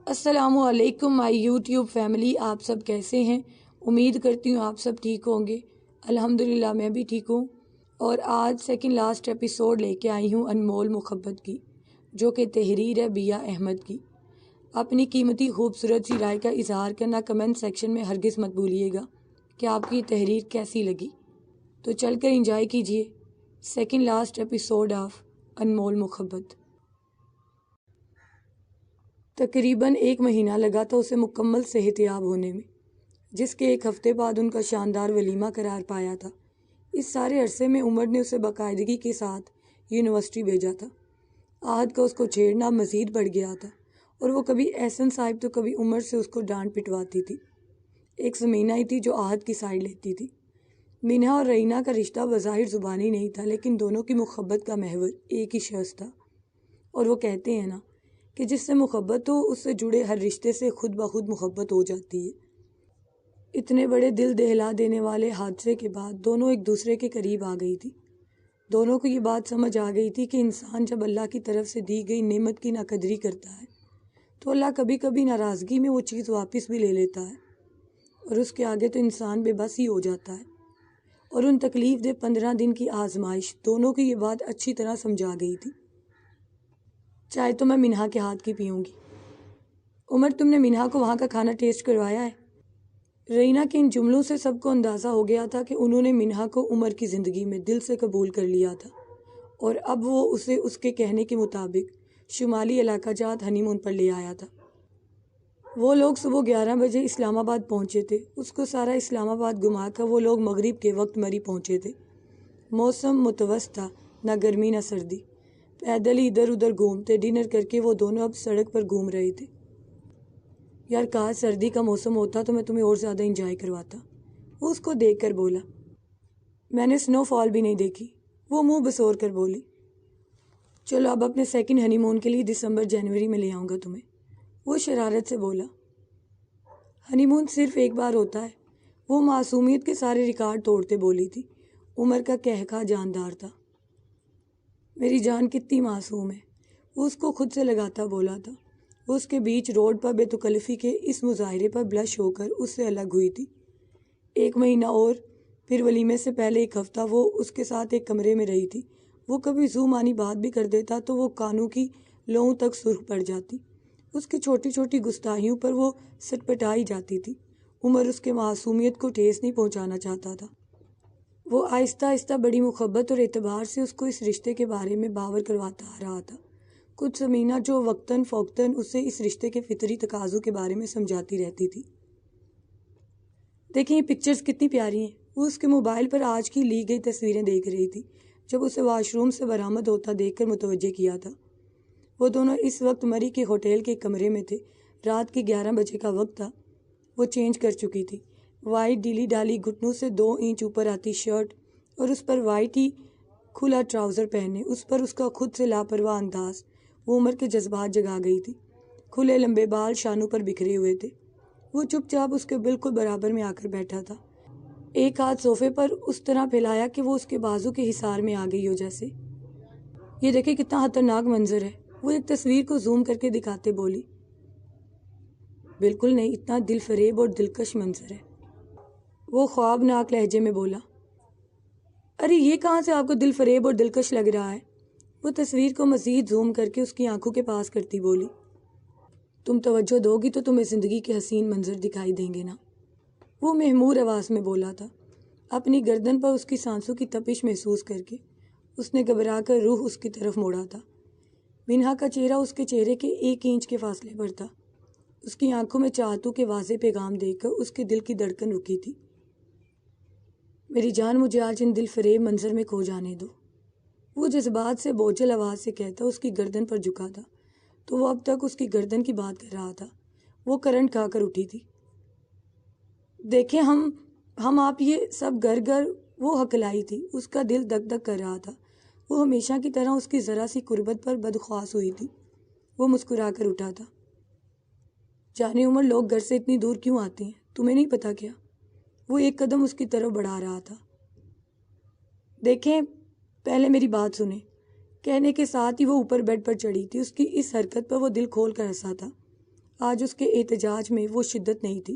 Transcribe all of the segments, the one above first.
السلام علیکم مائی YouTube family, آپ سب کیسے ہیں؟ امید کرتی ہوں آپ سب ٹھیک ہوں گے۔ الحمدللہ میں بھی ٹھیک ہوں، اور آج سیکنڈ لاسٹ ایپیسوڈ لے کے آئی ہوں انمول محبت کی، جو کہ تحریر ہے بیا احمد کی۔ اپنی قیمتی خوبصورت سی رائے کا اظہار کرنا کمنٹ سیکشن میں ہرگز مت بھولیے گا کہ آپ کی تحریر کیسی لگی۔ تو چل کر انجوائے کیجیے سیکنڈ لاسٹ ایپیسوڈ آف انمول محبت۔ تقریباً 1 مہینہ لگا تھا اسے مکمل صحت یاب ہونے میں، جس کے 1 ہفتے بعد ان کا شاندار ولیمہ قرار پایا تھا۔ اس سارے عرصے میں عمر نے اسے باقاعدگی کے ساتھ یونیورسٹی بھیجا تھا۔ آہد کا اس کو چھیڑنا مزید بڑھ گیا تھا، اور وہ کبھی احسن صاحب تو کبھی عمر سے اس کو ڈانٹ پٹواتی تھی۔ ایک زمینہ ہی تھی جو آہد کی سائڈ لیتی تھی۔ منہا اور رعینہ کا رشتہ بظاہر زبانی نہیں تھا، لیکن دونوں کی محبت کا محور ایک ہی شخص تھا۔ اور وہ کہتے ہیں نا کہ جس سے محبت ہو اس سے جڑے ہر رشتے سے خود بخود محبت ہو جاتی ہے۔ اتنے بڑے دل دہلا دینے والے حادثے کے بعد دونوں ایک دوسرے کے قریب آ گئی تھی۔ دونوں کو یہ بات سمجھ آ گئی تھی کہ انسان جب اللہ کی طرف سے دی گئی نعمت کی ناقدری کرتا ہے تو اللہ کبھی کبھی ناراضگی میں وہ چیز واپس بھی لے لیتا ہے، اور اس کے آگے تو انسان بے بس ہی ہو جاتا ہے۔ اور ان تکلیف دہ 15 دن کی آزمائش دونوں کی یہ بات اچھی طرح سمجھا گئی تھی۔ چائے تو میں منہا کے ہاتھ کی پیوں گی۔ عمر، تم نے منہا کو وہاں کا کھانا ٹیسٹ کروایا ہے؟ رعینہ کے ان جملوں سے سب کو اندازہ ہو گیا تھا کہ انہوں نے منہا کو عمر کی زندگی میں دل سے قبول کر لیا تھا، اور اب وہ اسے اس کے کہنے کے مطابق شمالی علاقہ جات ہنی مون پر لے آیا تھا۔ وہ لوگ صبح 11 بجے اسلام آباد پہنچے تھے۔ اس کو سارا اسلام آباد گھما کر وہ لوگ مغرب کے وقت مری پہنچے تھے۔ موسم متوسط تھا، نہ گرمی نہ سردی۔ پیدل ہی ادھر ادھر گھومتے، ڈنر کر کے وہ دونوں اب سڑک پر گھوم رہے تھے۔ یار کاش سردی کا موسم ہوتا تو میں تمہیں اور زیادہ انجوائے کرواتا، وہ اس کو دیکھ کر بولا۔ میں نے سنو فال بھی نہیں دیکھی، وہ منہ بسور کر بولی۔ چلو اب اپنے سیکنڈ ہنی مون کے لیے دسمبر جنوری میں لے آؤں گا تمہیں، وہ شرارت سے بولا۔ ہنی مون صرف ایک بار ہوتا ہے، وہ معصومیت کے سارے ریکارڈ توڑتے بولی تھی۔ عمر کا کہکہا جاندار تھا۔ میری جان کتنی معصوم ہے، وہ اس کو خود سے لگاتا بولا تھا۔ وہ اس کے بیچ روڈ پر بے تکلفی کے اس مظاہرے پر بلش ہو کر اس سے الگ ہوئی تھی۔ 1 مہینہ اور پھر ولیمے سے پہلے 1 ہفتہ وہ اس کے ساتھ ایک کمرے میں رہی تھی۔ وہ کبھی زو مانی بات بھی کر دیتا تو وہ کانوں کی لوؤں تک سرخ پڑ جاتی۔ اس کی چھوٹی چھوٹی گستاخیوں پر وہ سٹپٹائی جاتی تھی۔ عمر اس کے معصومیت کو ٹھیس نہیں پہنچانا چاہتا تھا۔ وہ آہستہ آہستہ بڑی محبت اور اعتبار سے اس کو اس رشتے کے بارے میں باور کرواتا آ رہا تھا۔ کچھ زمینہ جو وقتاً فوقتاً اسے اس رشتے کے فطری تقاضوں کے بارے میں سمجھاتی رہتی تھی۔ دیکھیں یہ پکچرز کتنی پیاری ہیں، وہ اس کے موبائل پر آج کی لی گئی تصویریں دیکھ رہی تھی جب اسے واش روم سے برآمد ہوتا دیکھ کر متوجہ کیا تھا۔ وہ دونوں اس وقت مری کے ہوٹل کے کمرے میں تھے۔ رات کے 11 بجے کا وقت تھا۔ وہ چینج کر چکی تھی۔ وائٹ ڈیلی ڈالی گھٹنوں سے 2 انچ اوپر آتی شرٹ اور اس پر وائٹ ہی کھلا ٹراؤزر پہنے، اس پر اس کا خود سے لاپرواہ انداز وہ عمر کے جذبات جگا گئی تھی۔ کھلے لمبے بال شانوں پر بکھرے ہوئے تھے۔ وہ چپ چاپ اس کے بالکل برابر میں آ کر بیٹھا تھا، ایک ہاتھ صوفے پر اس طرح پھیلایا کہ وہ اس کے بازو کے حصار میں آ گئی ہو جیسے۔ یہ دیکھیں کتنا خطرناک منظر ہے، وہ ایک تصویر کو زوم کر کے دکھاتے بولی۔ بالکل نہیں، اتنا دل فریب اور دلکش منظر ہے، وہ خوابناک لہجے میں بولا۔ ارے یہ کہاں سے آپ کو دل فریب اور دلکش لگ رہا ہے؟ وہ تصویر کو مزید زوم کر کے اس کی آنکھوں کے پاس کرتی بولی۔ تم توجہ دو گی تو تمہیں زندگی کے حسین منظر دکھائی دیں گے نا، وہ مہمور آواز میں بولا تھا۔ اپنی گردن پر اس کی سانسوں کی تپش محسوس کر کے اس نے گھبرا کر رخ اس کی طرف موڑا تھا۔ منہا کا چہرہ اس کے چہرے کے 1 انچ کے فاصلے پر تھا۔ اس کی آنکھوں میں چاہتوں کے واضح پیغام دیکھ کر اس کے دل کی دھڑکن رکی تھی۔ میری جان، مجھے آج ان دل فریب منظر میں کھو جانے دو، وہ جذبات سے بوجھل آواز سے کہتا اس کی گردن پر جھکا تھا تو وہ اب تک اس کی گردن کی بات کر رہا تھا۔ وہ کرنٹ کھا کر اٹھی تھی۔ دیکھیں ہم آپ یہ سب گھر گھر، وہ ہکلائی تھی۔ اس کا دل دک دک کر رہا تھا۔ وہ ہمیشہ کی طرح اس کی ذرا سی قربت پر بدخواس ہوئی تھی۔ وہ مسکرا کر اٹھا تھا۔ جانے عمر، لوگ گھر سے اتنی دور کیوں آتے ہیں، تمہیں نہیں پتا کیا؟ وہ ایک قدم اس کی طرف بڑھا رہا تھا۔ دیکھیں پہلے میری بات سنیں، کہنے کے ساتھ ہی وہ اوپر بیڈ پر چڑھی تھی۔ اس کی اس حرکت پر وہ دل کھول کر ہنسا تھا۔ آج اس کے احتجاج میں وہ شدت نہیں تھی۔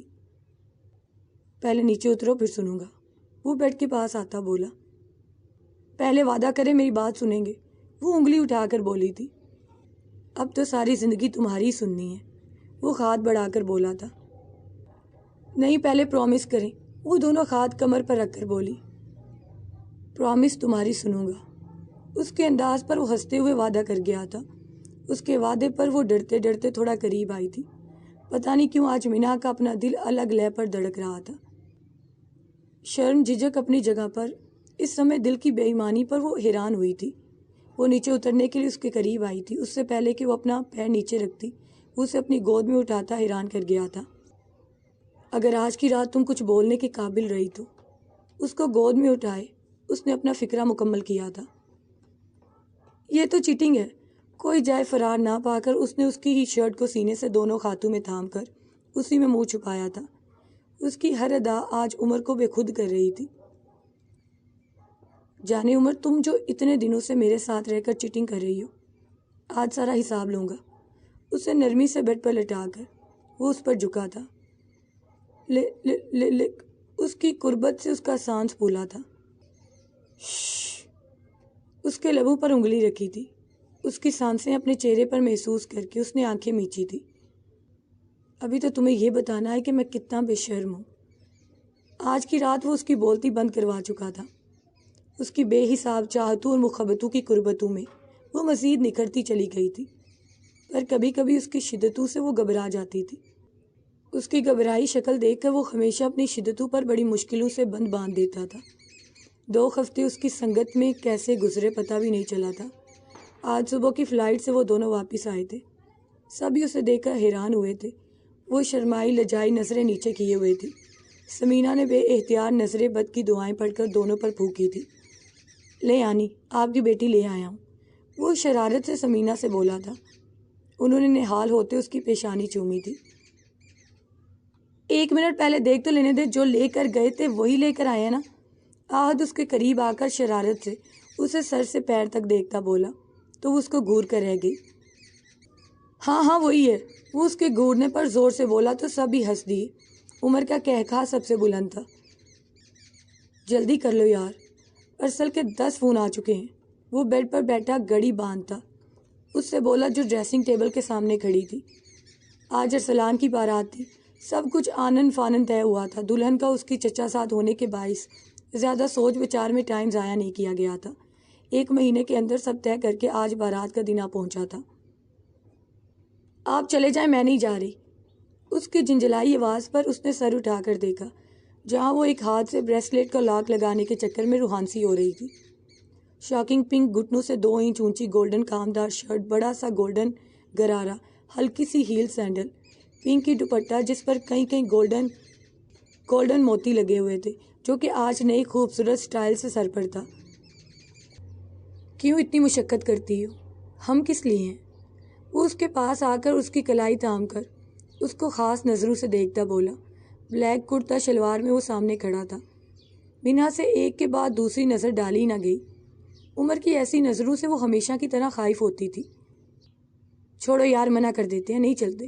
پہلے نیچے اترو پھر سنوں گا، وہ بیڈ کے پاس آتا بولا۔ پہلے وعدہ کرے میری بات سنیں گے، وہ انگلی اٹھا کر بولی تھی۔ اب تو ساری زندگی تمہاری سننی ہے، وہ ہاتھ بڑھا کر بولا تھا۔ نہیں، پہلے پرومس کریں، وہ دونوں ہاتھ کمر پر رکھ کر بولی۔ پرومس تمہاری سنوں گا۔ اس کے انداز پر وہ ہنستے ہوئے وعدہ کر گیا تھا۔ اس کے وعدے پر وہ ڈرتے ڈرتے تھوڑا قریب آئی تھی۔ پتہ نہیں کیوں آج مینا کا اپنا دل الگ لے پر دھڑک رہا تھا۔ شرم جھجک اپنی جگہ پر، اس سمے دل کی بے ایمانی پر وہ حیران ہوئی تھی۔ وہ نیچے اترنے کے لیے اس کے قریب آئی تھی۔ اس سے پہلے کہ وہ اپنا پیر نیچے رکھتی، وہ اسے اپنی گود میں اٹھاتا حیران کر گیا تھا۔ اگر آج کی رات تم کچھ بولنے کے قابل رہی تو۔ اس کو گود میں اٹھائے اس نے اپنا فکرہ مکمل کیا تھا۔ یہ تو چیٹنگ ہے۔ کوئی جائے فرار نہ پا کر اس نے اس کی ہی شرٹ کو سینے سے دونوں ہاتھوں میں تھام کر اسی میں منہ چھپایا تھا۔ اس کی ہر ادا آج عمر کو بے خود کر رہی تھی۔ جانے عمر، تم جو اتنے دنوں سے میرے ساتھ رہ کر چیٹنگ کر رہی ہو، آج سارا حساب لوں گا۔ اسے نرمی سے بیڈ پر لٹا کر وہ اس پر جھکا تھا۔ اس کی قربت سے اس کا سانس پھولا تھا۔ شش، اس کے لبوں پر انگلی رکھی تھی۔ اس کی سانسیں اپنے چہرے پر محسوس کر کے اس نے آنکھیں میچی تھی۔ ابھی تو تمہیں یہ بتانا ہے کہ میں کتنا بے شرم ہوں۔ آج کی رات وہ اس کی بولتی بند کروا چکا تھا۔ اس کی بے حساب چاہتوں اور محبتوں کی قربتوں میں وہ مزید نکھرتی چلی گئی تھی، پر کبھی کبھی اس کی شدتوں سے وہ گھبرا جاتی تھی۔ اس کی گھبرائی شکل دیکھ کر وہ ہمیشہ اپنی شدتوں پر بڑی مشکلوں سے بند باندھ دیتا تھا۔ 2 ہفتے اس کی سنگت میں کیسے گزرے پتہ بھی نہیں چلا تھا۔ آج صبح کی فلائٹ سے وہ دونوں واپس آئے تھے۔ سبھی اسے دیکھ کر حیران ہوئے تھے۔ وہ شرمائی لجائی نظریں نیچے کیے ہوئے تھی۔ سمینا نے بے اختیار نظریں بد کی دعائیں پڑھ کر دونوں پر پھونکی تھی۔ لے آنی، آپ کی بیٹی لے آیا ہوں، وہ شرارت سے سمینا سے بولا تھا۔ انہوں نے نہال ہوتے اس کی پیشانی چومی تھی۔ 1 منٹ پہلے دیکھ تو لینے دے، جو لے کر گئے تھے وہی لے کر آئے نا؟ آہد اس کے قریب آ کر شرارت سے اسے سر سے پیر تک دیکھتا بولا تو وہ اس کو گھور کر رہ گئی۔ ہاں وہی ہے، وہ اس کے گھورنے پر زور سے بولا تو سب ہی ہنس دیے۔ عمر کا کہکہا سب سے بلند تھا۔ جلدی کر لو یار، ارسل کے 10 فون آ چکے ہیں۔ وہ بیڈ پر بیٹھا گھڑی باندھتا اس سے بولا جو ڈریسنگ ٹیبل کے سامنے کھڑی تھی۔ آج ارسلان کی بارات تھی، سب کچھ آنن فانن طے ہوا تھا۔ دلہن کا اس کی چچا ساتھ ہونے کے باعث زیادہ سوچ وچار میں ٹائم ضائع نہیں کیا گیا تھا۔ 1 مہینے کے اندر سب طے کر کے آج بارات کا دن آ پہنچا تھا۔ آپ چلے جائیں، میں نہیں جا رہی۔ اس کی جھنجھلائی آواز پر اس نے سر اٹھا کر دیکھا، جہاں وہ ایک ہاتھ سے بریسلیٹ کا لاک لگانے کے چکر میں روحانسی ہو رہی تھی۔ شاکنگ پنک گھٹنوں سے 2 انچ اونچی گولڈن کامدار شرٹ، بڑا سا گولڈن گرارا، ہلکی سی ہیل سینڈل، پنک کی دوپٹہ جس پر کئی گولڈن موتی لگے ہوئے تھے، جو کہ آج نئی خوبصورت سٹائل سے سر پر تھا۔ کیوں اتنی مشقت کرتی ہو؟ ہم کس لیے ہیں؟ وہ اس کے پاس آ کر اس کی کلائی تھام کر اس کو خاص نظروں سے دیکھتا بولا۔ بلیک کرتا شلوار میں وہ سامنے کھڑا تھا۔ مینا سے ایک کے بعد دوسری نظر ڈالی نہ گئی۔ عمر کی ایسی نظروں سے وہ ہمیشہ کی طرح خائف ہوتی تھی۔ چھوڑو یار، منع کر دیتے ہیں، نہیں چلتے۔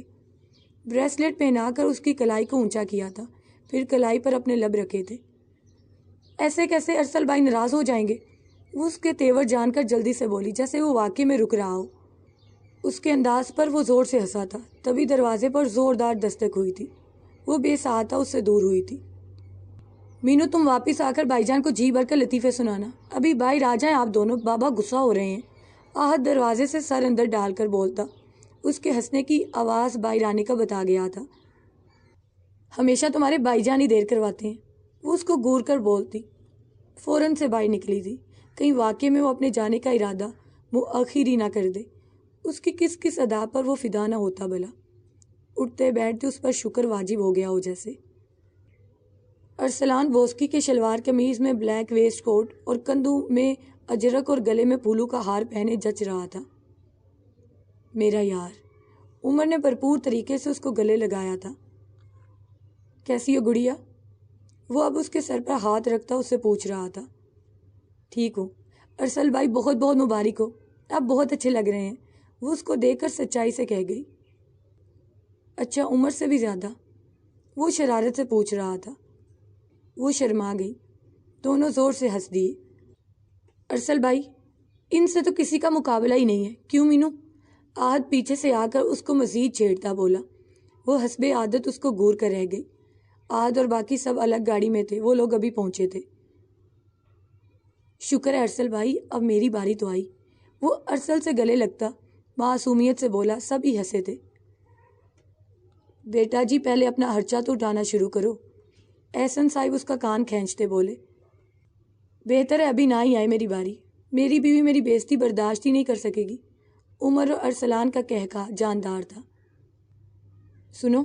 بریسلیٹ پہنا کر اس کی کلائی کو اونچا کیا تھا، پھر کلائی پر اپنے لب رکھے تھے۔ ایسے کیسے، ارسل بھائی ناراض ہو جائیں گے، وہ اس کے تیور جان کر جلدی سے بولی، جیسے وہ واقعے میں رک رہا ہو۔ اس کے انداز پر وہ زور سے ہنسا تھا۔ تبھی دروازے پر زوردار دستک ہوئی تھی۔ وہ بے ساہتا اس سے دور ہوئی تھی۔ مینو، تم واپس آ کر بھائی جان کو جی بھر کر لطیفے سنانا۔ ابھی باہر آ جائیں آپ دونوں، بابا غصہ ہو رہے ہیں۔ آہد دروازے سے سر اندر ڈال کر بولتا۔ اس کے ہنسنے کی آواز باہر آنے کا بتا گیا تھا۔ ہمیشہ تمہارے بھائی جان ہی دیر کرواتے ہیں، وہ اس کو گور کر بولتی۔ فوراً سے باہر نکلی تھی، کہیں واقعے میں وہ اپنے جانے کا ارادہ مؤخر ہی نہ کر دے۔ اس کی کس ادا پر وہ فدا نہ ہوتا بھلا۔ اٹھتے بیٹھتے اس پر شکر واجب ہو گیا ہو جیسے۔ ارسلان بوسکی کے شلوار قمیض میں بلیک ویسٹ کوٹ اور کندھوں میں اجرک اور گلے میں پھولوں کا ہار پہنے جچ رہا تھا۔ میرا یار، عمر نے بھرپور طریقے سے اس کو گلے لگایا تھا۔ کیسی ہو گڑیا؟ وہ اب اس کے سر پر ہاتھ رکھتا اس سے پوچھ رہا تھا۔ ٹھیک ہوں ارسل بھائی، بہت بہت مبارک ہو، آپ بہت اچھے لگ رہے ہیں، وہ اس کو دیکھ کر سچائی سے کہہ گئی۔ اچھا عمر سے بھی زیادہ؟ وہ شرارت سے پوچھ رہا تھا۔ وہ شرما گئی۔ دونوں زور سے ہنس دیے۔ ارسل بھائی، ان سے تو کسی کا مقابلہ ہی نہیں ہے، کیوں مینو؟ عہد پیچھے سے آ کر اس کو مزید چھیڑتا بولا۔ وہ حسب عادت اس کو گور کر رہ گئی۔ عہد اور باقی سب الگ گاڑی میں تھے، وہ لوگ ابھی پہنچے تھے۔ شکر ہے ارسل بھائی، اب میری باری تو آئی۔ وہ ارسل سے گلے لگتا معصومیت سے بولا۔ سب ہی ہنسے تھے۔ بیٹا جی پہلے اپنا خرچہ تو اٹھانا شروع کرو، احسن صاحب اس کا کان کھینچتے بولے۔ بہتر ہے ابھی نہ ہی آئے میری باری، میری بیوی میری بےزتی برداشت ہی نہیں کر سکے گی۔ عمر اور ارسلان کا کہکا جاندار تھا۔ سنو،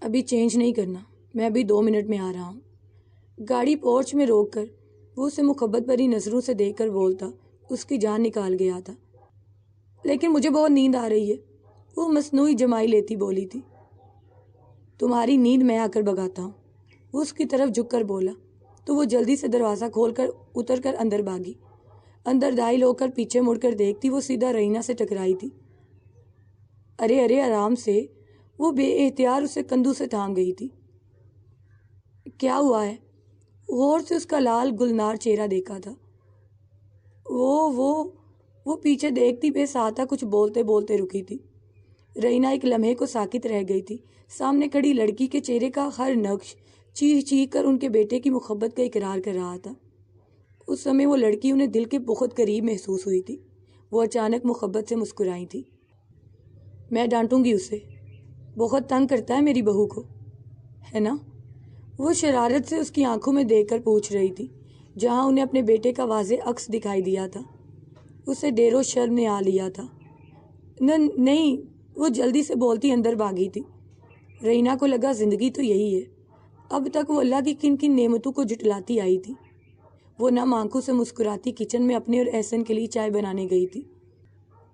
ابھی چینج نہیں کرنا، میں ابھی 2 منٹ میں آ رہا ہوں۔ گاڑی پورچ میں روک کر وہ اسے محبت بھری نظروں سے دیکھ کر بولتا اس کی جان نکال گیا تھا۔ لیکن مجھے بہت نیند آ رہی ہے، وہ مصنوعی جمائی لیتی بولی تھی۔ تمہاری نیند میں آ کر بگاتا ہوں، وہ اس کی طرف جھک کر بولا تو وہ جلدی سے دروازہ کھول کر اتر کر اندر بھاگی۔ اندر داخل ہو کر پیچھے مڑ کر دیکھتی وہ سیدھا رینا سے ٹکرائی تھی۔ ارے ارے آرام سے، وہ بے اختیار اسے کندھوں سے تھام گئی تھی۔ کیا ہوا ہے؟ غور سے اس کا لال گلنار چہرہ دیکھا تھا۔ وہ پیچھے دیکھتی بے ساختہ کچھ بولتے بولتے رکی تھی۔ رینا ایک لمحے کو ساکت رہ گئی تھی۔ سامنے کھڑی لڑکی کے چہرے کا ہر نقش چیخ چیخ کر ان کے بیٹے کی محبت کا اقرار کر رہا تھا۔ اس سمے وہ لڑکی انہیں دل کے بہت قریب محسوس ہوئی تھی۔ وہ اچانک محبت سے مسکرائی تھی۔ میں ڈانٹوں گی اسے، بہت تنگ کرتا ہے میری بہو کو، ہے نا؟ وہ شرارت سے اس کی آنکھوں میں دیکھ کر پوچھ رہی تھی، جہاں انہیں اپنے بیٹے کا واضح عکس دکھائی دیا تھا۔ اسے ڈیر و شرم نے آ لیا تھا۔ نہیں، وہ جلدی سے بولتی اندر بھاگی تھی۔ رینا کو لگا زندگی تو یہی ہے۔ اب تک وہ اللہ کی کن کن نعمتوں کو جٹلاتی آئی تھی۔ وہ نم آنکھوں سے مسکراتی کچن میں اپنے اور احسن کے لیے چائے بنانے گئی تھی۔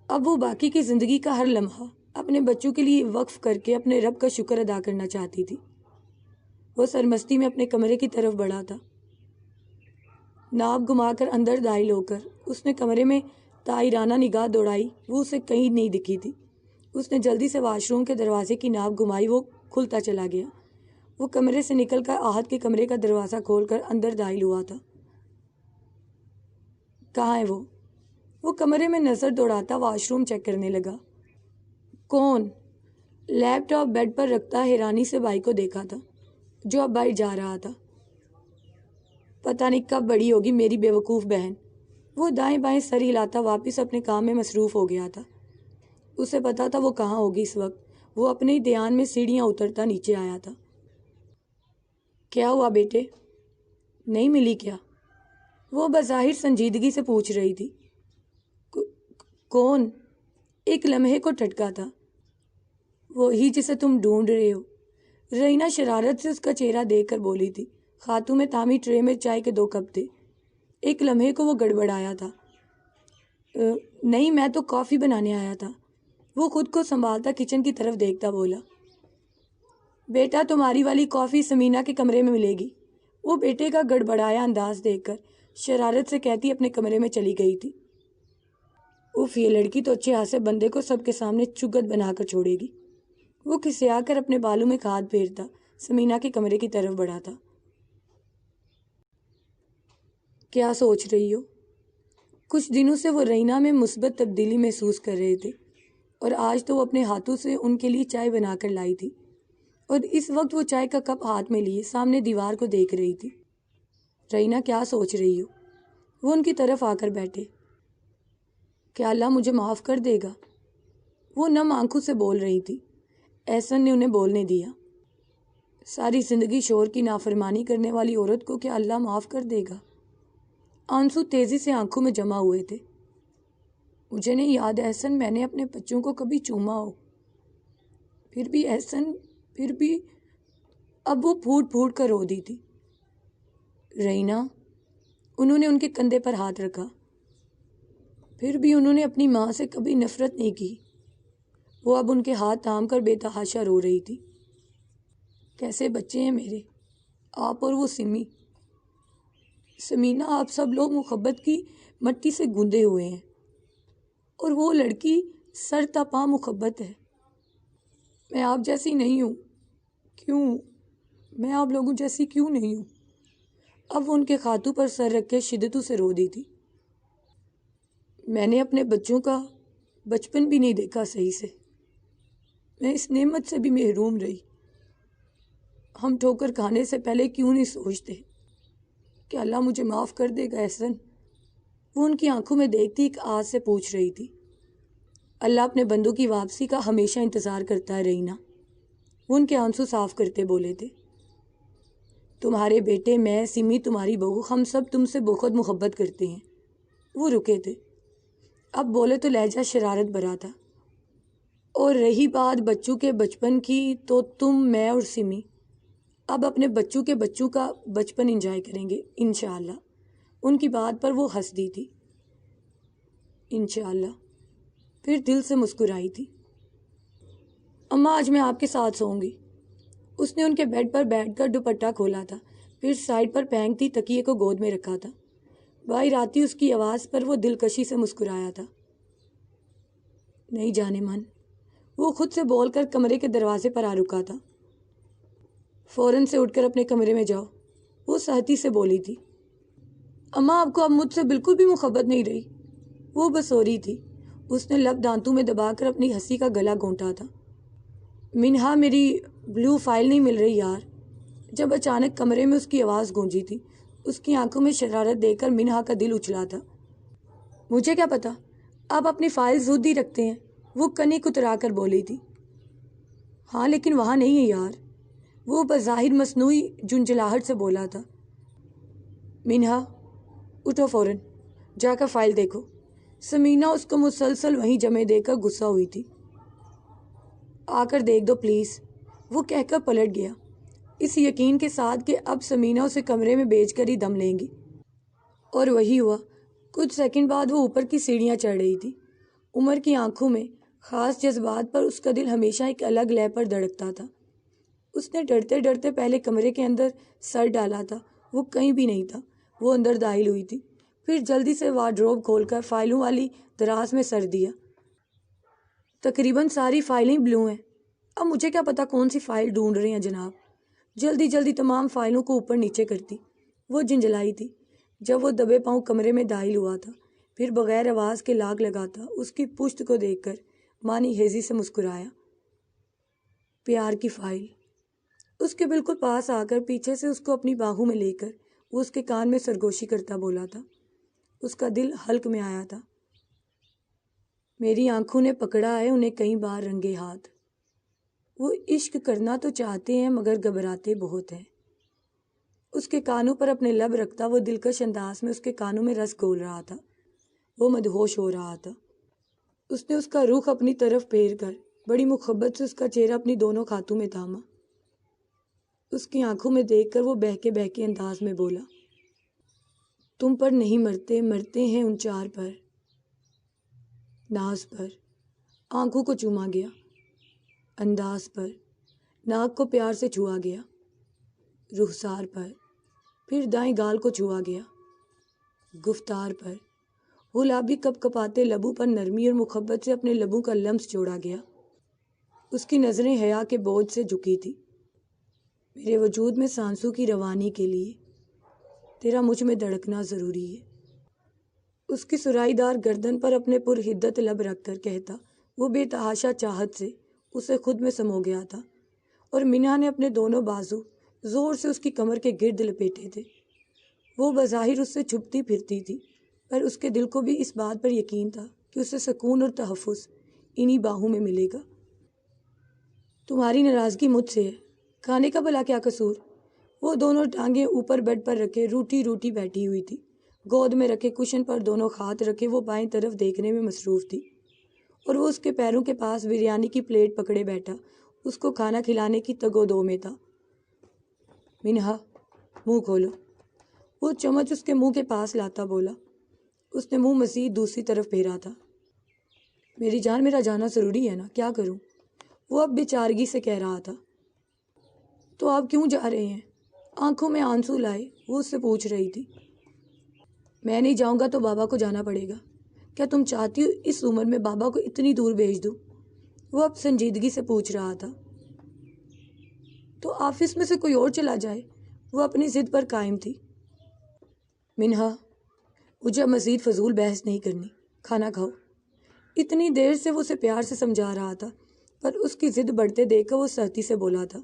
اب وہ باقی کی زندگی کا ہر لمحہ اپنے بچوں کے لیے وقف کر کے اپنے رب کا شکر ادا کرنا چاہتی تھی۔ وہ سرمستی میں اپنے کمرے کی طرف بڑھا تھا۔ ناپ گھما کر اندر داخل ہو کر اس نے کمرے میں طائرانہ نگاہ دوڑائی، وہ اسے کہیں نہیں دکھی تھی۔ اس نے جلدی سے واش روم کے دروازے کی ناپ گھمائی، وہ کھلتا چلا گیا۔ وہ کمرے سے نکل کر عہد کے کمرے کا دروازہ کھول کر اندر داخل ہوا تھا۔ کہاں ہے وہ؟ وہ کمرے میں نظر دوڑاتا واش روم چیک کرنے لگا۔ کون؟ لیپ ٹاپ بیڈ پر رکھتا حیرانی سے بھائی کو دیکھا تھا، جو اب باہر جا رہا تھا۔ پتہ نہیں کب بڑی ہوگی میری بیوقوف بہن۔ وہ دائیں بائیں سر ہلاتا واپس اپنے کام میں مصروف ہو گیا تھا۔ اسے پتا تھا وہ کہاں ہوگی اس وقت۔ وہ اپنے ہی دھیان میں سیڑھیاں اترتا نیچے آیا تھا۔ کیا ہوا بیٹے؟ نہیں ملی کیا؟ وہ بظاہر سنجیدگی سے پوچھ رہی تھی۔ کون؟ ایک لمحے کو ٹھٹکا تھا۔ وہی جسے تم ڈھونڈ رہے ہو، رینا شرارت سے اس کا چہرہ دیکھ کر بولی تھی۔ خاتون میں تامی ٹرے میں چائے کے 2 کپ تھے۔ ایک لمحے کو وہ گڑبڑایا تھا۔ نہیں، میں تو کافی بنانے آیا تھا۔ وہ خود کو سنبھالتا کچن کی طرف دیکھتا بولا۔ بیٹا تمہاری والی کافی سمینہ کے کمرے میں ملے گی، وہ بیٹے کا گڑبڑایا انداز دیکھ کر شرارت سے کہتی اپنے کمرے میں چلی گئی تھی۔ اف، یہ لڑکی تو اچھے خاصے بندے کو سب کے سامنے چگت بنا کر چھوڑے گی۔ وہ کھسیا کر اپنے بالوں میں کھاد پھیرتا سمینہ کے کمرے کی طرف بڑھا تھا۔ کیا سوچ رہی ہو؟ کچھ دنوں سے وہ رینا میں مثبت تبدیلی محسوس کر رہے تھے، اور آج تو وہ اپنے ہاتھوں سے ان کے لیے چائے بنا کر لائی تھی، اور اس وقت وہ چائے کا کپ ہاتھ میں لیے سامنے دیوار کو دیکھ رہی تھی۔ رینا کیا سوچ رہی ہو؟ وہ ان کی طرف آ کر بیٹھے۔ کیا اللہ مجھے معاف کر دے گا؟ وہ نم آنکھوں سے بول رہی تھی۔ احسن نے انہیں بولنے دیا۔ ساری زندگی شوہر کی نافرمانی کرنے والی عورت کو کیا اللہ معاف کر دے گا؟ آنسو تیزی سے آنکھوں میں جمع ہوئے تھے۔ مجھے نہیں یاد احسن میں نے اپنے بچوں کو کبھی چوما ہو۔ پھر بھی احسن، پھر بھی۔ اب وہ پھوٹ پھوٹ کر رو دی تھی۔ رینا، انہوں نے ان کے کندھے پر ہاتھ رکھا۔ پھر بھی انہوں نے اپنی ماں سے کبھی نفرت نہیں کی۔ وہ اب ان کے ہاتھ تھام کر بے تحاشا رو رہی تھی۔ کیسے بچے ہیں میرے، آپ اور وہ سمی۔ سمینہ، آپ سب لوگ محبت کی مٹی سے گوندے ہوئے ہیں، اور وہ لڑکی سر تا پا محبت ہے۔ میں آپ جیسی نہیں ہوں. کیوں؟ میں آپ لوگوں جیسی کیوں نہیں ہوں؟ اب وہ ان کے خاتو پر سر رکھ کے شدتوں سے رو دی تھی. میں نے اپنے بچوں کا بچپن بھی نہیں دیکھا صحیح سے. میں اس نعمت سے بھی محروم رہی. ہم ٹھوکر کھانے سے پہلے کیوں نہیں سوچتے کہ اللہ مجھے معاف کر دے گا احسن؟ وہ ان کی آنکھوں میں دیکھتی ایک آس سے پوچھ رہی تھی. اللہ اپنے بندوں کی واپسی کا ہمیشہ انتظار کرتا ہے رہینا. وہ ان کے آنسو صاف کرتے بولے تھے. تمہارے بیٹے، میں، سمی، تمہاری بہو، ہم سب تم سے بہت محبت کرتے ہیں. وہ رکے تھے. اب بولے تو لہجہ شرارت بھرا تھا. اور رہی بات بچوں کے بچپن کی، تو تم، میں اور سمی اب اپنے بچوں کے بچوں کا بچپن انجوائے کریں گے انشاءاللہ. ان کی بات پر وہ ہنس دی تھی. انشاءاللہ. پھر دل سے مسکرائی تھی. اماں آج میں آپ کے ساتھ سوؤں گی. اس نے ان کے بیڈ پر بیٹھ کر دوپٹہ کھولا تھا. پھر سائڈ پر پھینکتی تکیے کو گود میں رکھا تھا. باہر آتی اس کی آواز پر وہ دلکشی سے مسکرایا تھا. نہیں جانے من. وہ خود سے بول کر کمرے کے دروازے پر آ رکا تھا. فوراً سے اٹھ کر اپنے کمرے میں جاؤ. وہ سہتی سے بولی تھی. اماں آپ کو اب مجھ سے بالکل بھی محبت نہیں رہی. وہ بس ہو رہی تھی. اس نے لب دانتوں میں دبا کر اپنی ہنسی کا گلا گھونٹا تھا. منہا میری بلو فائل نہیں مل رہی یار. جب اچانک کمرے میں اس کی آواز گونجی تھی. اس کی آنکھوں میں شرارت دیکھ کر منہا کا دل اچھلا تھا. مجھے کیا پتا، آپ اپنی فائل زود ہی رکھتے ہیں. وہ کنی کترا کر بولی تھی. ہاں لیکن وہاں نہیں ہے یار. وہ بظاہر مصنوعی جھنجھلاہٹ سے بولا تھا. منہا اٹھو فوراً، جا کر فائل دیکھو. سمینہ اس کو مسلسل وہیں جمے دیکھ کر غصہ ہوئی تھی. آ کر دیکھ دو پلیز. وہ کہہ کر پلٹ گیا، اس یقین کے ساتھ کہ اب سمینہ اسے کمرے میں بیچ کر ہی دم لیں گی. اور وہی ہوا. کچھ سیکنڈ بعد وہ اوپر کی سیڑھیاں چڑھ رہی تھی. عمر کی آنکھوں میں خاص جذبات پر اس کا دل ہمیشہ ایک الگ لے پر دھڑکتا تھا. اس نے ڈرتے ڈرتے پہلے کمرے کے اندر سر ڈالا تھا. وہ کہیں بھی نہیں تھا. وہ اندر داخل ہوئی تھی. پھر جلدی سے وارڈروب کھول کر فائلوں والی دراز میں سر دیا. تقریباً ساری فائلیں بلو ہیں. اب مجھے کیا پتا کون سی فائل ڈھونڈ رہے ہیں جناب. جلدی جلدی تمام فائلوں کو اوپر نیچے کرتی. وہ جھنجھلائی تھی. جب وہ دبے پاؤں کمرے میں داخل ہوا تھا، پھر بغیر آواز کے لاک لگاتا اس کی پشت کو دیکھ کر مانی ہیزی سے مسکرایا. پیار کی فائل. اس کے بالکل پاس آ کر پیچھے سے اس کو اپنی باہوں میں لے کر وہ اس کے کان میں سرگوشی کرتا بولا تھا. اس کا دل حلق میں آیا تھا. میری آنکھوں نے پکڑا ہے انہیں کئی بار رنگے ہاتھ. وہ عشق کرنا تو چاہتے ہیں مگر گھبراتے بہت ہیں. اس کے کانوں پر اپنے لب رکھتا وہ دلکش انداز میں اس کے کانوں میں رس گھول رہا تھا. وہ مدہوش ہو رہا تھا. اس نے اس کا رخ اپنی طرف پھیر کر بڑی محبت سے اس کا چہرہ اپنی دونوں ہاتھوں میں تھاما. اس کی آنکھوں میں دیکھ کر وہ بہکے انداز میں بولا. تم پر نہیں مرتے، مرتے ہیں ان چار پر. ناز پر آنکھوں کو چوما گیا. انداز پر ناک کو پیار سے چھوا گیا. رخسار پر پھر دائیں گال کو چھوا گیا. گفتار پر گلابی کپ کپاتے لبوں پر نرمی اور محبت سے اپنے لبوں کا لمس جوڑا گیا. اس کی نظریں حیا کے بوجھ سے جھکی تھی. میرے وجود میں سانسوں کی روانی کے لیے تیرا مجھ میں دھڑکنا ضروری ہے. اس کی سرائی دار گردن پر اپنے پر حدت لب رکھ کر کہتا وہ بے تحاشا چاہت سے اسے خود میں سمو گیا تھا. اور منہا نے اپنے دونوں بازو زور سے اس کی کمر کے گرد لپیٹے تھے. وہ بظاہر اس سے چھپتی پھرتی تھی، پر اس کے دل کو بھی اس بات پر یقین تھا کہ اسے سکون اور تحفظ انہی باہوں میں ملے گا. تمہاری ناراضگی مجھ سے ہے، کھانے کا بھلا کیا قصور؟ وہ دونوں ٹانگیں اوپر بیڈ پر رکھے روٹی روٹی بیٹھی ہوئی تھی. گود میں رکھے کشن پر دونوں ہاتھ رکھے وہ بائیں طرف دیکھنے میں مصروف تھی. اور وہ اس کے پیروں کے پاس بریانی کی پلیٹ پکڑے بیٹھا اس کو کھانا کھلانے کی تگ و دو میں تھا. منہا منہ کھولو. وہ چمچ اس کے منہ کے پاس لاتا بولا. اس نے منہ مزید دوسری طرف پھیرا تھا. میری جان میرا جانا ضروری ہے نا، کیا کروں؟ وہ اب بےچارگی سے کہہ رہا تھا. تو آپ کیوں جا رہے ہیں؟ آنکھوں میں آنسو لائے وہ اس سے پوچھ رہی تھی. میں نہیں جاؤں گا تو بابا کو جانا پڑے گا. کیا تم چاہتی ہو اس عمر میں بابا کو اتنی دور بھیج دوں؟ وہ اب سنجیدگی سے پوچھ رہا تھا۔ تو آفس میں سے کوئی اور چلا جائے۔ وہ اپنی ضد پر قائم تھی۔ منہا، مجھے اب مزید فضول بحث نہیں کرنی، کھانا کھاؤ۔ اتنی دیر سے وہ اسے پیار سے سمجھا رہا تھا، پر اس کی ضد بڑھتے دیکھ کر وہ سختی سے بولا تھا۔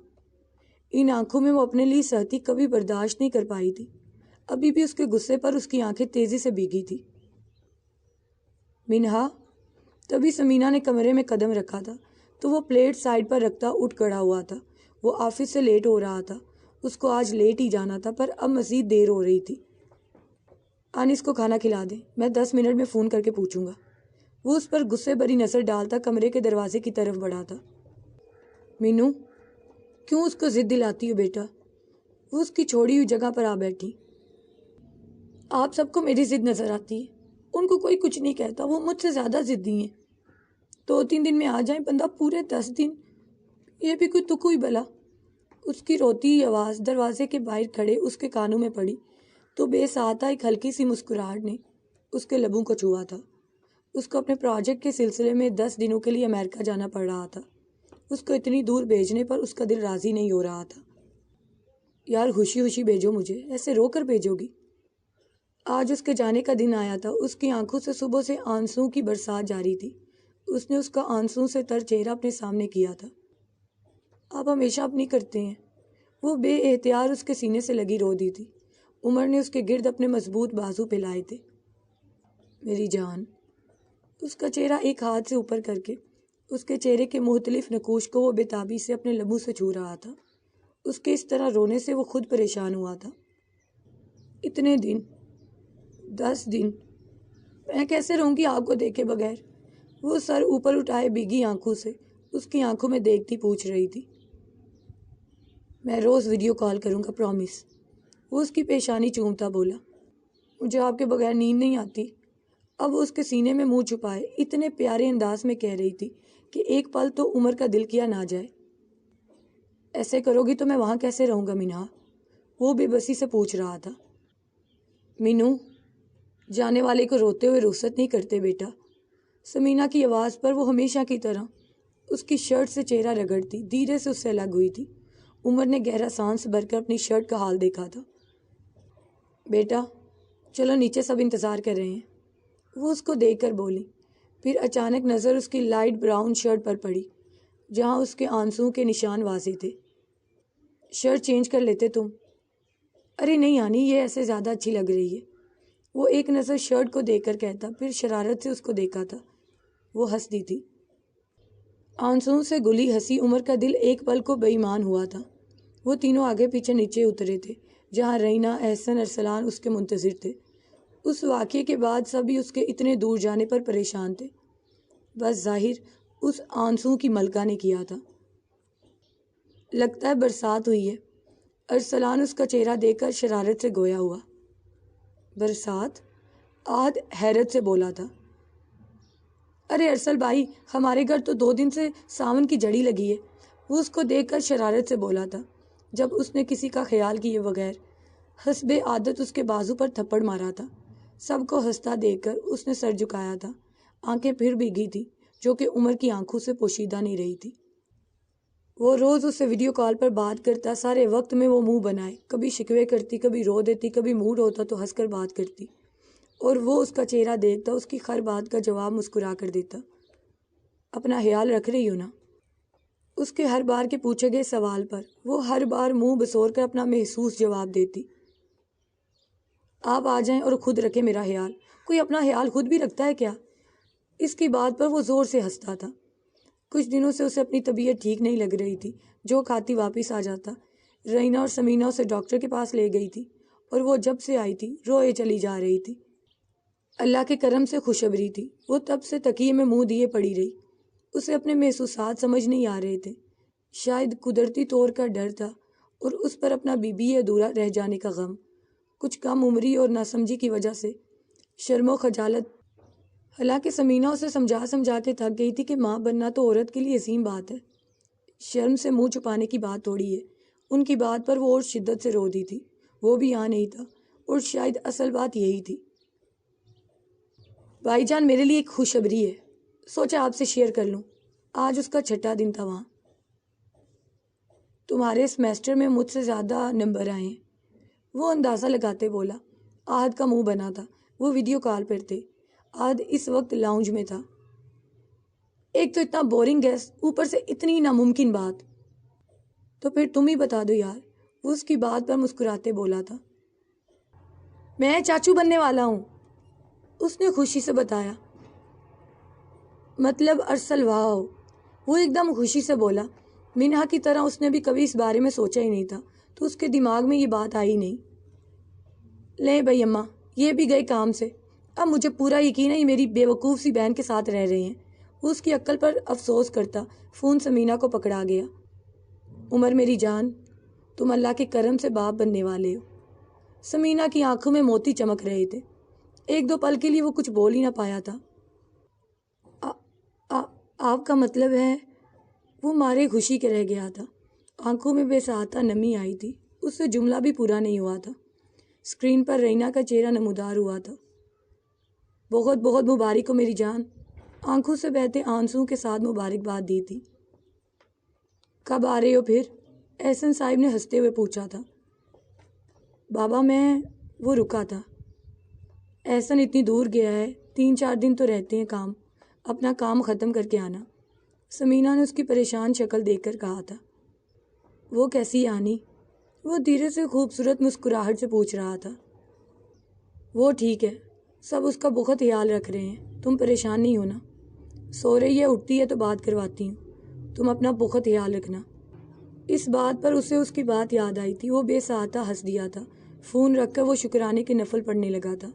ان آنکھوں میں وہ اپنے لیے سختی کبھی برداشت نہیں کر پائی تھی۔ ابھی بھی اس کے غصے پر اس کی آنکھیں تیزی سے بھیگی تھی۔ منہا، تبھی سمینہ نے کمرے میں قدم رکھا تھا تو وہ پلیٹ سائڈ پر رکھتا اٹھ کھڑا ہوا تھا۔ وہ آفس سے لیٹ ہو رہا تھا، اس کو آج لیٹ ہی جانا تھا، پر اب مزید دیر ہو رہی تھی۔ انس کو کھانا کھلا دیں، میں 10 منٹ میں فون کر کے پوچھوں گا۔ وہ اس پر غصے بھری نظر ڈالتا کمرے کے دروازے کی طرف بڑھا تھا۔ مینو، کیوں اس کو ضد دلاتی ہو بیٹا؟ وہ اس کی چھوڑی ہوئی جگہ پر آ بیٹھی۔ آپ سب کو میری ضد نظر آتی ہے، ان کو کوئی کچھ نہیں کہتا، وہ مجھ سے زیادہ ضدی ہیں۔ 2-3 دن میں آ جائیں، بندہ پورے 10 دن، یہ بھی کوئی تک ہوئی بلا۔ اس کی روتی ہوئی آواز دروازے کے باہر کھڑے اس کے کانوں میں پڑی تو بے ساختہ ایک ہلکی سی مسکراہٹ نے اس کے لبوں کو چھوا تھا۔ اس کو اپنے پروجیکٹ کے سلسلے میں 10 دنوں کے لیے امریکہ جانا پڑ رہا تھا۔ اس کو اتنی دور بھیجنے پر اس کا دل راضی نہیں ہو رہا تھا۔ یار خوشی خوشی بھیجو مجھے، ایسے رو کر بھیجو گی؟ آج اس کے جانے کا دن آیا تھا۔ اس کی آنکھوں سے صبح سے آنسوں کی برسات جاری تھی۔ اس نے اس کا آنسوں سے تر چہرہ اپنے سامنے کیا تھا۔ آپ ہمیشہ اپنی کرتے ہیں۔ وہ بے احتیاط اس کے سینے سے لگی رو دی تھی۔ عمر نے اس کے گرد اپنے مضبوط بازو پھیلائے تھے۔ میری جان۔ اس کا چہرہ ایک ہاتھ سے اوپر کر کے اس کے چہرے کے مختلف نقوش کو وہ بےتابی سے اپنے لبوں سے چھو رہا تھا۔ اس کے اس طرح رونے سے وہ خود پریشان ہوا تھا۔ اتنے دن، 10 دن، میں کیسے رہوں گی آپ کو دیکھے بغیر؟ وہ سر اوپر اٹھائے بھیگی آنکھوں سے اس کی آنکھوں میں دیکھتی پوچھ رہی تھی۔ میں روز ویڈیو کال کروں گا، پرومس۔ وہ اس کی پیشانی چومتا بولا۔ مجھے آپ کے بغیر نیند نہیں آتی۔ اب وہ اس کے سینے میں منہ چھپائے اتنے پیارے انداز میں کہہ رہی تھی کہ ایک پل تو عمر کا دل کیا نہ جائے۔ ایسے کرو گی تو میں وہاں کیسے رہوں گا منہا؟ وہ بے بسی سے پوچھ رہا تھا۔ مینو، جانے والے کو روتے ہوئے رخصت نہیں کرتے بیٹا۔ سمینہ کی آواز پر وہ ہمیشہ کی طرح اس کی شرٹ سے چہرہ رگڑتی دھیرے سے اس سے الگ ہوئی تھی۔ عمر نے گہرا سانس بھر کر اپنی شرٹ کا حال دیکھا تھا۔ بیٹا چلو نیچے، سب انتظار کر رہے ہیں، وہ اس کو دیکھ کر بولی۔ پھر اچانک نظر اس کی لائٹ براؤن شرٹ پر پڑی جہاں اس کے آنسوں کے نشان واضح تھے۔ شرٹ چینج کر لیتے تم؟ ارے نہیں آنی، یہ ایسے زیادہ اچھی لگ رہی ہے، وہ ایک نظر شرٹ کو دیکھ کر کہتا، پھر شرارت سے اس کو دیکھا تھا۔ وہ ہنس دی تھی۔ آنسوں سے گلی ہنسی عمر کا دل ایک پل کو بے ایمان ہوا تھا۔ وہ تینوں آگے پیچھے نیچے اترے تھے جہاں رینا، احسن، ارسلان اس کے منتظر تھے۔ اس واقعے کے بعد سبھی اس کے اتنے دور جانے پر پریشان تھے۔ بس ظاہر اس آنسوں کی ملکہ نے کیا تھا۔ لگتا ہے برسات ہوئی ہے، ارسلان اس کا چہرہ دیکھ کر شرارت سے گویا ہوا۔ برسات؟ آہد حیرت سے بولا تھا۔ ارے ارسل بھائی، ہمارے گھر تو 2 دن سے ساون کی جڑی لگی ہے، وہ اس کو دیکھ کر شرارت سے بولا تھا جب اس نے کسی کا خیال کیے بغیر حسب عادت اس کے بازو پر تھپڑ مارا تھا۔ سب کو ہنستا دیکھ کر اس نے سر جھکایا تھا۔ آنکھیں پھر بھیگی تھی جو کہ عمر کی آنکھوں سے پوشیدہ نہیں رہی تھی۔ وہ روز اس سے ویڈیو کال پر بات کرتا، سارے وقت میں وہ منہ بنائے، کبھی شکوے کرتی، کبھی رو دیتی، کبھی موڈ ہوتا تو ہنس کر بات کرتی، اور وہ اس کا چہرہ دیکھتا، اس کی ہر بات کا جواب مسکرا کر دیتا۔ اپنا خیال رکھ رہی ہو نا؟ اس کے ہر بار کے پوچھے گئے سوال پر وہ ہر بار منہ بسور کر اپنا محسوس جواب دیتی۔ آپ آ جائیں اور خود رکھیں میرا خیال، کوئی اپنا خیال خود بھی رکھتا ہے کیا؟ اس کی بات پر وہ زور سے ہنستا تھا۔ کچھ دنوں سے اسے اپنی طبیعت ٹھیک نہیں لگ رہی تھی، جو کھاتی واپس آ جاتا۔ رینا اور سمینہ اسے ڈاکٹر کے پاس لے گئی تھی اور وہ جب سے آئی تھی روئے چلی جا رہی تھی۔ اللہ کے کرم سے خوشخبری تھی، وہ تب سے تکیے میں منہ دیے پڑی رہی۔ اسے اپنے محسوسات سمجھ نہیں آ رہے تھے، شاید قدرتی طور کا ڈر تھا اور اس پر اپنا بی ادھورا رہ جانے کا غم، کچھ کم عمری اور ناسمجھی کی وجہ سے شرم و خجالت۔ حالانکہ سمینہ اسے سمجھا کے تھک گئی تھی کہ ماں بننا تو عورت کے لیے عظیم بات ہے، شرم سے منہ چھپانے کی بات تھوڑی ہے۔ ان کی بات پر وہ اور شدت سے رو دی تھی۔ وہ بھی یہاں نہیں تھا اور شاید اصل بات یہی تھی۔ بھائی جان، میرے لیے ایک خوشخبری ہے، سوچا آپ سے شیئر کر لوں۔ آج اس کا چھٹا دن تھا وہاں۔ تمہارے سیمیسٹر میں مجھ سے زیادہ نمبر آئے ہیں، وہ اندازہ لگاتے بولا۔ آہد کا منہ بنا تھا، وہ ویڈیو کال پر تھے۔ آہد اس وقت لاؤنج میں تھا۔ ایک تو اتنا بورنگ گیسٹ، اوپر سے اتنی ناممکن بات۔ تو پھر تم ہی بتا دو یار، وہ اس کی بات پر مسکراتے بولا تھا۔ میں چاچو بننے والا ہوں، اس نے خوشی سے بتایا۔ مطلب ارسل واو، وہ ایک دم خوشی سے بولا۔ منہا کی طرح اس نے بھی کبھی اس بارے میں سوچا ہی نہیں تھا، تو اس کے دماغ میں یہ بات آئی نہیں۔ لیں بھائی اماں، یہ بھی گئے کام سے۔ اب مجھے پورا یقین ہے یہ میری بے وقوف سی بہن کے ساتھ رہ رہے ہیں۔ وہ اس کی عقل پر افسوس کرتا فون سمینا کو پکڑا گیا۔ عمر میری جان، تم اللہ کے کرم سے باپ بننے والے ہو۔ سمینا کی آنکھوں میں موتی چمک رہے تھے۔ ایک دو پل کے لیے وہ کچھ بول ہی نہ پایا تھا۔ آپ کا مطلب ہے؟ وہ مارے خوشی کے رہ گیا تھا۔ آنکھوں میں بے ساہتا نمی آئی تھی، اس سے جملہ بھی پورا نہیں ہوا تھا۔ اسکرین پر رینا کا چہرہ نمودار ہوا تھا۔ بہت بہت مبارک ہو میری جان، آنکھوں سے بہتے آنسوں کے ساتھ مبارکباد دی تھی۔ کب آ رہے ہو پھر؟ احسن صاحب نے ہنستے ہوئے پوچھا تھا۔ بابا وہ رکا تھا۔ احسن اتنی دور گیا ہے، 3-4 دن تو رہتے ہیں، اپنا کام ختم کر کے آنا۔ سمینا نے اس کی پریشان شکل دیکھ کر کہا تھا۔ وہ کیسی آنی؟ وہ دھیرے سے خوبصورت مسکراہٹ سے پوچھ رہا تھا۔ وہ ٹھیک ہے، سب اس کا بہت خیال رکھ رہے ہیں، تم پریشان نہیں ہونا۔ سو رہی ہے، اٹھتی ہے تو بات کرواتی ہوں، تم اپنا بہت خیال رکھنا۔ اس بات پر اسے اس کی بات یاد آئی تھی۔ وہ بے ساہتا ہنس دیا تھا۔ فون رکھ کر وہ شکرانے کے نفل پڑھنے لگا تھا۔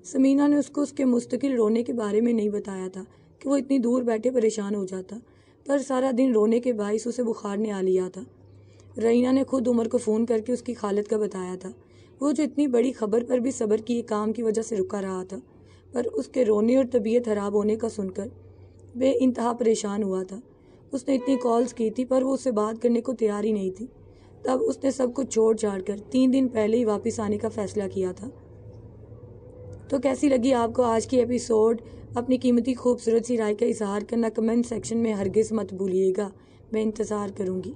سمینا نے اس کو اس کے مستقل رونے کے بارے میں نہیں بتایا تھا کہ وہ اتنی دور بیٹھے پریشان ہو جاتا، پر سارا دن رونے کے باعث اسے بخار نے آ لیا تھا۔ رینا نے خود عمر کو فون کر کے اس کی حالت کا بتایا تھا، وہ جو اتنی بڑی خبر پر بھی صبر کی کام کی وجہ سے رکا رہا تھا، پر اس کے رونے اور طبیعت خراب ہونے کا سن کر بے انتہا پریشان ہوا تھا۔ اس نے اتنی کالز کی تھی پر وہ اس سے بات کرنے کو تیار ہی نہیں تھی۔ تب اس نے سب کچھ چھوڑ چھاڑ کر 3 دن پہلے ہی واپس آنے کا فیصلہ کیا تھا۔ تو کیسی لگی آپ کو آج کی ایپیسوڈ؟ اپنی قیمتی خوبصورت سی رائے کا اظہار کرنا کمنٹ سیکشن میں ہرگز مت بھولیے گا، میں انتظار کروں گی۔